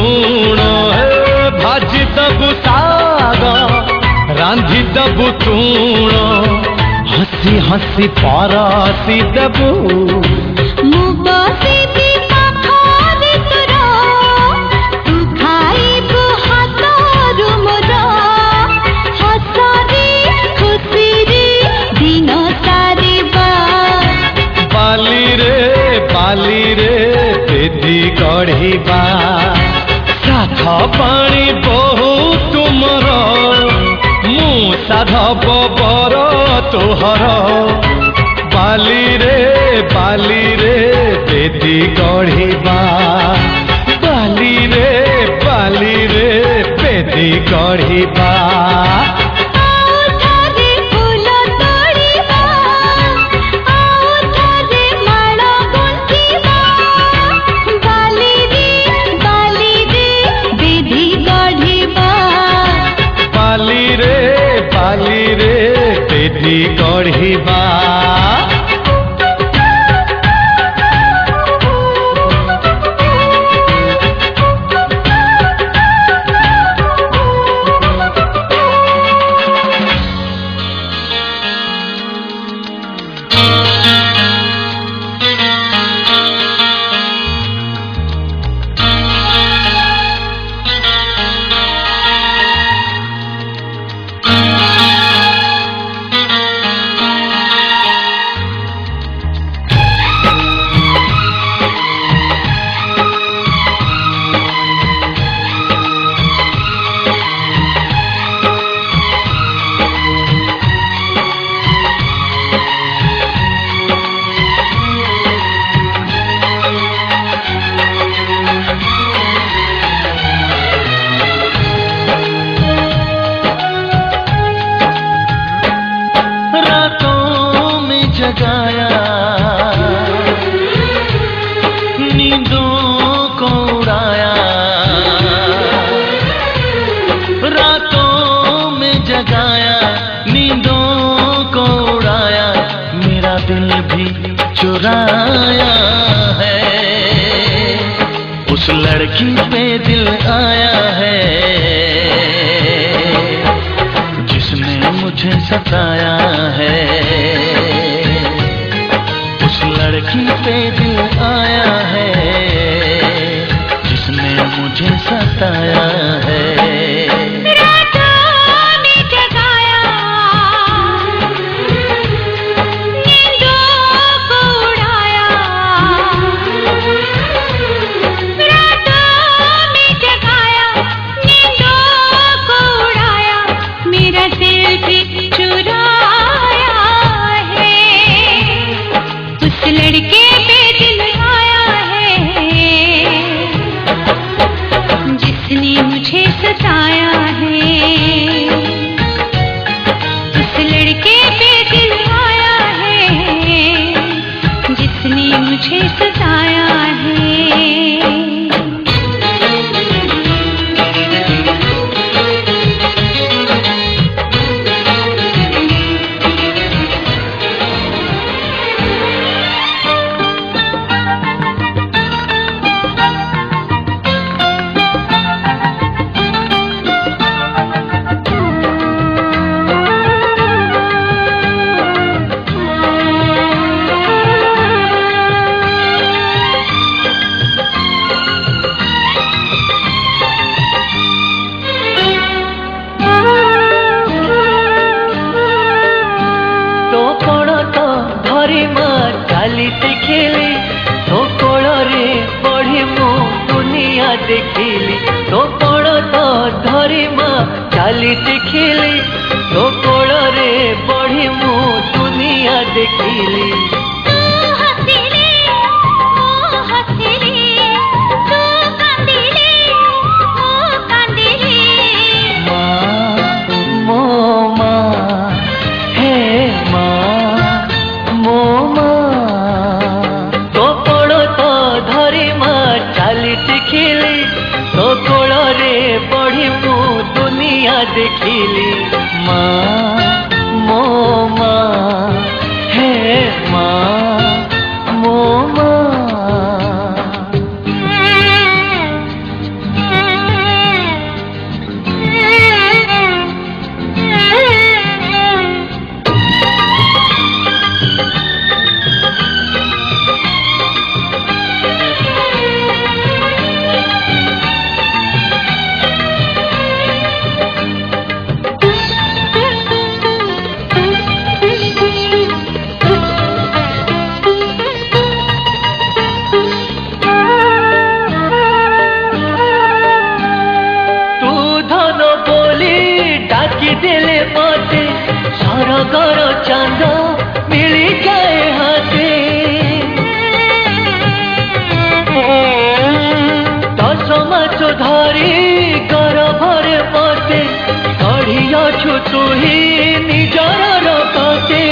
लुण भाजी दबु साग रांधि दबु तुण हसी हसी परसी दबु गढ़ा साथ पानी बहु तुमर मु साधव बर तोहर बाली रे बेदी गढ़ा बाली रे बेदी गढ़ा गढ़ा दिल भी चुराया है उस लड़की पे दिल आया है जिसने मुझे सताया है उस लड़की पे दिल आया है जिसने मुझे सताया है लड़के पे दिल आया है जिसने मुझे सताया है उस लड़के पे दिल आया है जिसने मुझे सताया है देखिली तो कोड़े पढ़ी मु दुनिया देखिली तो कोड़ तो धरी माँ चाली देखिली तो कोड़े पढ़ी मु दुनिया देखिली देखिली माँ मो माँ है माँ मो माँ देले मते सरगर चांद मिली जाए हाथे 10 मास धरी गर्भरे मते गढ़ियाछु तू ही निजर रखते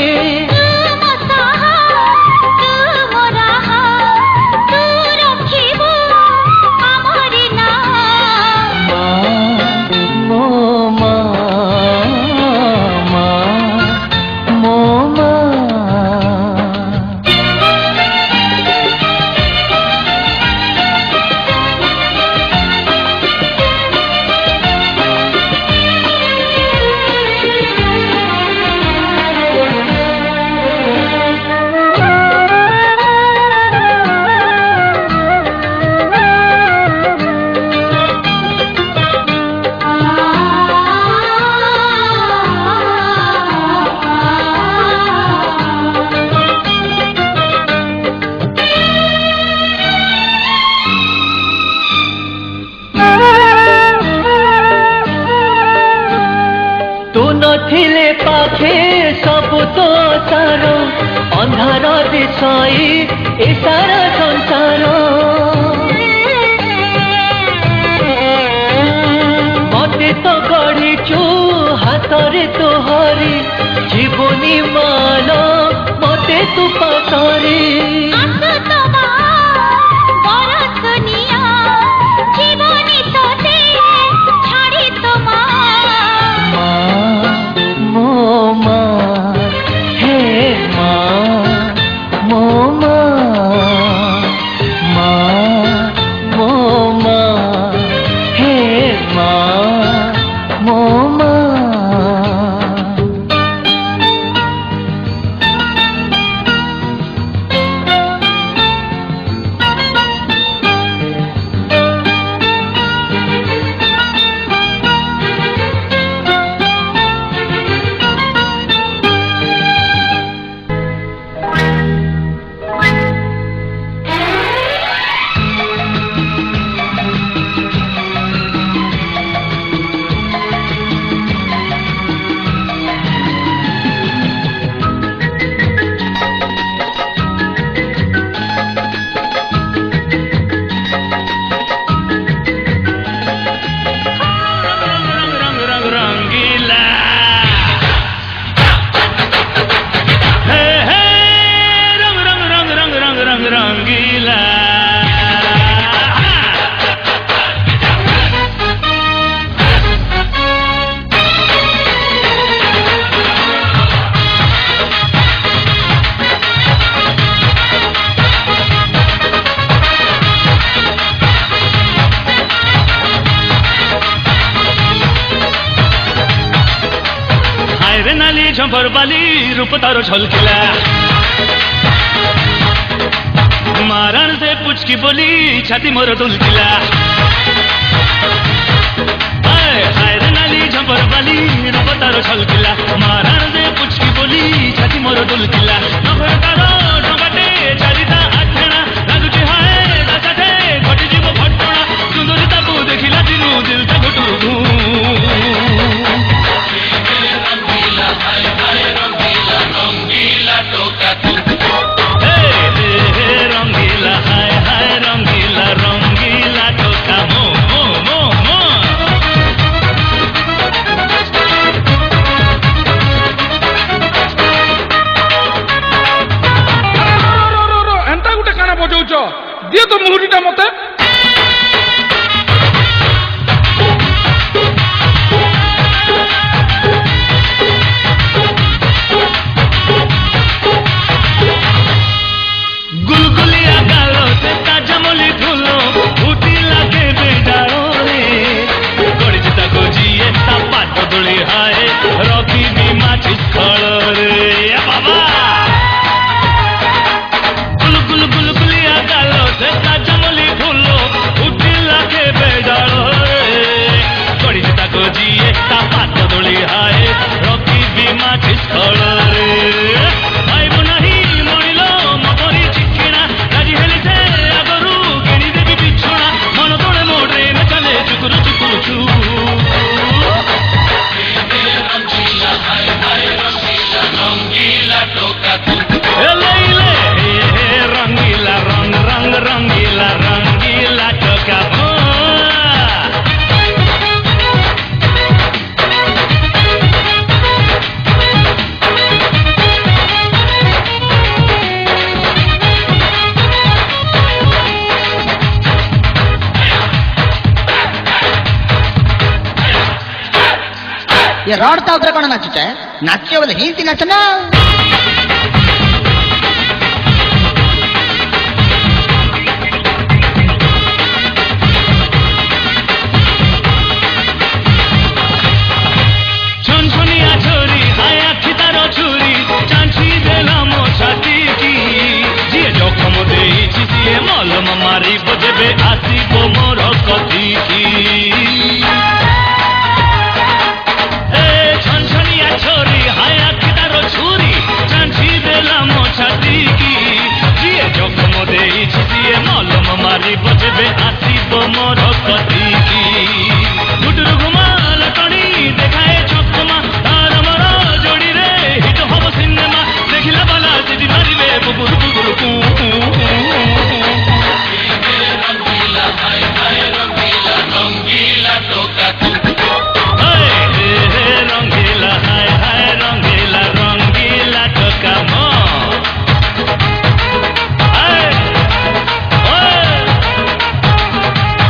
नथिले पाखे सब तो सार अंधार दिशाई ए सारा संसार मते तो गढ़ीचु हाथरे तो हरी जीवनी मान मते तू पातरी नाली झंपर बाली रूप तारो झलकिला मारण से पुचकी बोली छाती मोर दुलकिला हाय रे नाली झंपर बाली रूप तारो झलकिला मारण से पुचकी बोली छाती मोर दुलकिला नभर तारो नबाटे चारिता आठेणा लागुची हाय दासाठे घटी जीव घटणा सुंदरिता बु देखिला दिनु दिल ता घटू रंगीला हाय हाय रंगीला रंगीला टोका मो ये रड ता उपरे कोन नाचुचे नाचियो बोले हिंती नाच ना छनछनिया छोरी हाय आखि तार छुरी चांची देला मो छाती की जिए जखम देइछि सिए मलम मारी बजेबे आसीबो मोर कथि की ए छनछनिया छोरी हाय आखि तार छुरी चांची देला मो छाती की जिए जखम देइछि सिए मलम मारी बजेबे आसीबो मोर कथि की गुटुरु घुमा लटणी देखाए छक्कमा तार मोर जोड़ी रे हिट हब सिनेमा देखिला बाला सिटी मारिबे बुबुरु बुबुरु कू रंगीला हाय हाय रंगीला रंगीला टोका हाय हे रंगीला हाय हाय रंगीला रंगीला टोका मो हाय ओए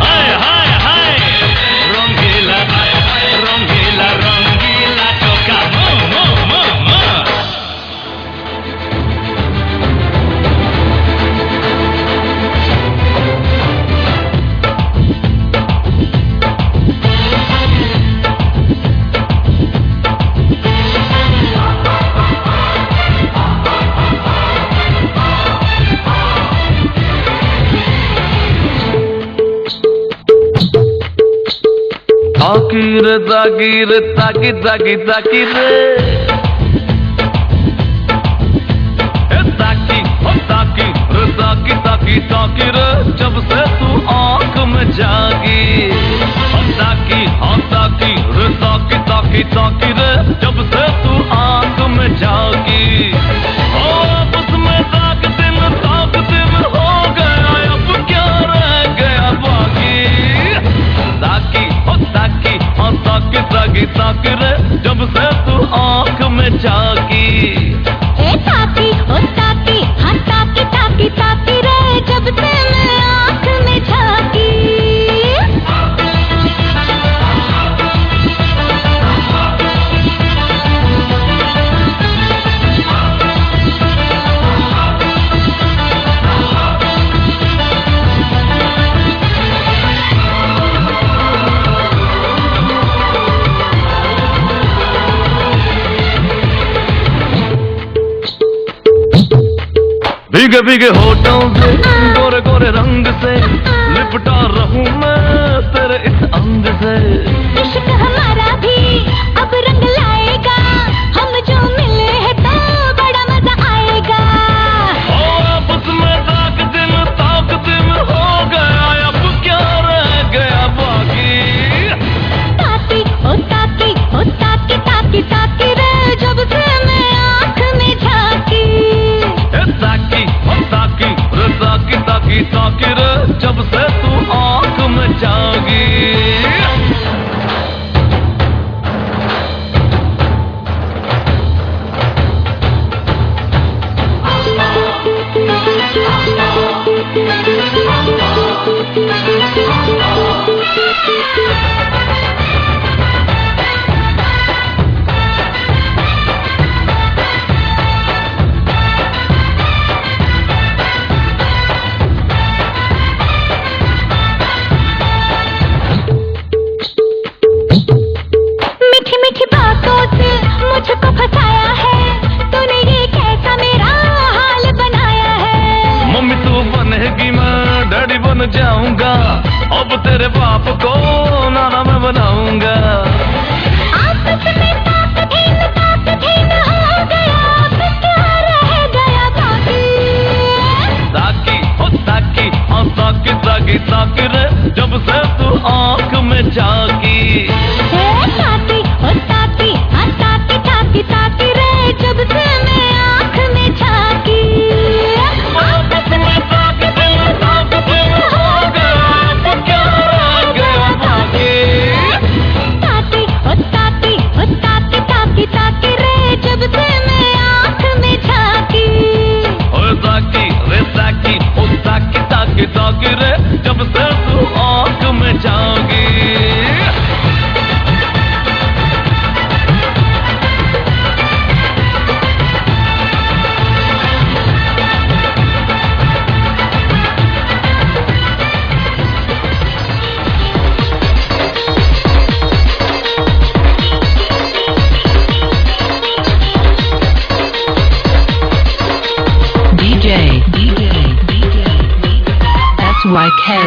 हाय हाय हाय रंगीला हाय हाय रंगीला रंगीला टोका मो मो मो मो ताकीर ताकी ताकी ताकी रे ताकी हो ताकी रे ताकी ताकी ताकी रे जब से तू आंख में जागी हो ताकी रे ताकी ताकी ताकी रे जब से तू आंख में जागी ओ आपस में ताकते में हो गया अब क्या रह गया बाकी ताकी ताकी ताकी रे जब से तू आंख में जागी ए ताकी ओ ताकी हाँ ताकी ताकी ताकी रे जब से मैं आँख में झांकी भीगे भीगे होठों से गोरे गोरे रंग से लिपटा रहूं मैं तेरे इस अंग से इश्क हमारा भी अब रंग लाएगा हम जो मिले हैं तो बड़ा मजा आएगा और आपस में ताकते में हो गया अब क्या रह गया बाकी ताकी ओ ताकी ओ ताकी ताकी ताकी रे जब से मैं आँख में झांकी ताकी रे जब से तू आंख में जागी NYK.